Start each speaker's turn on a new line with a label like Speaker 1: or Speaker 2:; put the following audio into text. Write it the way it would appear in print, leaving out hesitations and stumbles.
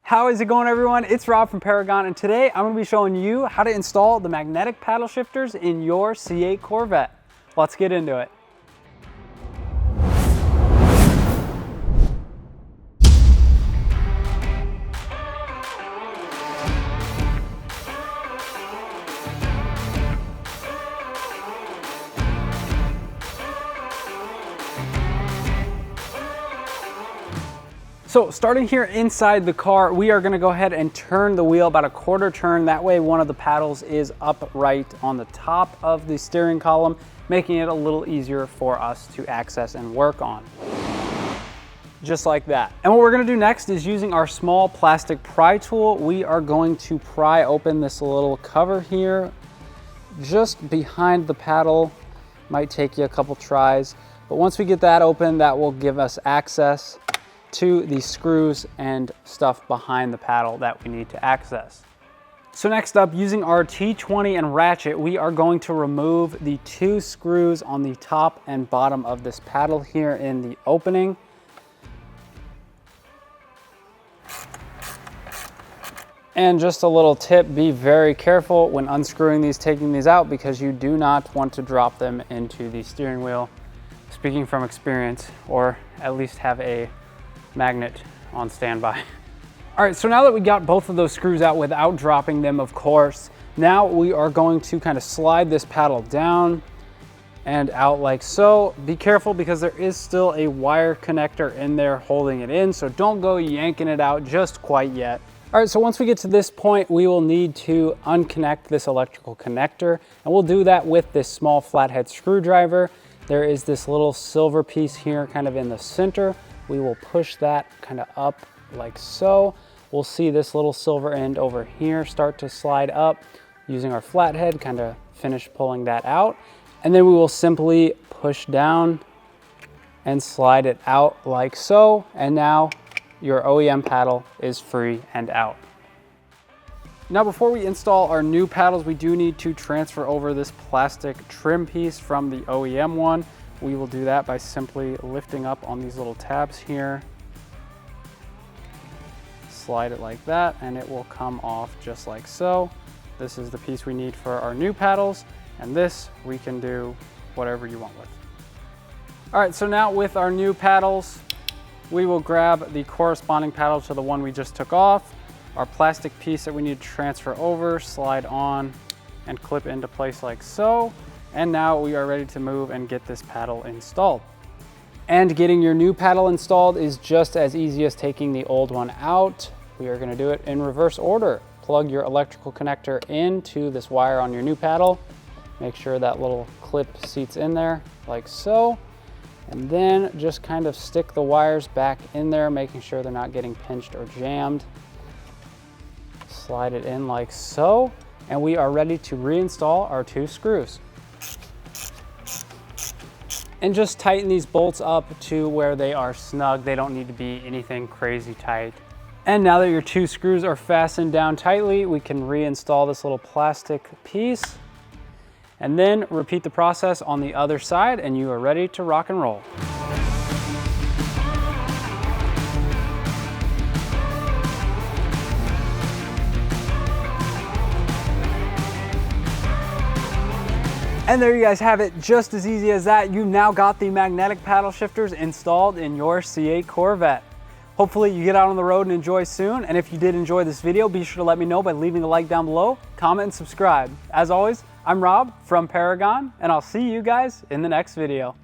Speaker 1: How is it going, everyone? It's Rob from Paragon, and today I'm going to be showing you how to install the magnetic paddle shifters in your C8 Corvette. Let's get into it. So starting here inside the car, we are going to go ahead and turn the wheel about a quarter turn. That way one of the paddles is upright on the top of the steering column, making it a little easier for us to access and work on. Just like that. And what we're going to do next is using our small plastic pry tool, we are going to pry open this little cover here just behind the paddle. Might take you a couple tries, but once we get that open, that will give us access to the screws and stuff behind the paddle that we need to access. So next up, using our T20 and ratchet, we are going to remove the two screws on the top and bottom of this paddle here in the opening. And just a little tip, be very careful when unscrewing these, taking these out, because you do not want to drop them into the steering wheel. Speaking from experience, or at least have a magnet on standby. All right, so now that we got both of those screws out without dropping them, of course, now we are going to kind of slide this paddle down and out like so. Be careful because there is still a wire connector in there holding it in, so don't go yanking it out just quite yet. All right, so once we get to this point, we will need to unconnect this electrical connector, and we'll do that with this small flathead screwdriver. There is this little silver piece here kind of in the center. We will push that kind of up like so. We'll see this little silver end over here start to slide up. Using our flathead, kind of finish pulling that out. And then we will simply push down and slide it out like so. And now your OEM paddle is free and out. Now, before we install our new paddles, we do need to transfer over this plastic trim piece from the OEM one. We will do that by simply lifting up on these little tabs here. Slide it like that, and it will come off just like so. This is the piece we need for our new paddles, and this we can do whatever you want with. All right, so now with our new paddles, we will grab the corresponding paddle to the one we just took off. Our plastic piece that we need to transfer over, slide on and clip into place like so. And now we are ready to move and get this paddle installed. And getting your new paddle installed is just as easy as taking the old one out. We are going to do it in reverse order. Plug your electrical connector into this wire on your new paddle. Make sure that little clip seats in there like so. And then just kind of stick the wires back in there, making sure they're not getting pinched or jammed. Slide it in like so. And we are ready to reinstall our two screws. And just tighten these bolts up to where they are snug. They don't need to be anything crazy tight. And now that your two screws are fastened down tightly, we can reinstall this little plastic piece and then repeat the process on the other side, and you are ready to rock and roll. And there you guys have it, just as easy as that. You've now got the magnetic paddle shifters installed in your C8 Corvette. Hopefully you get out on the road and enjoy soon. And if you did enjoy this video, be sure to let me know by leaving a like down below, comment, and subscribe. As always, I'm Rob from Paragon, and I'll see you guys in the next video.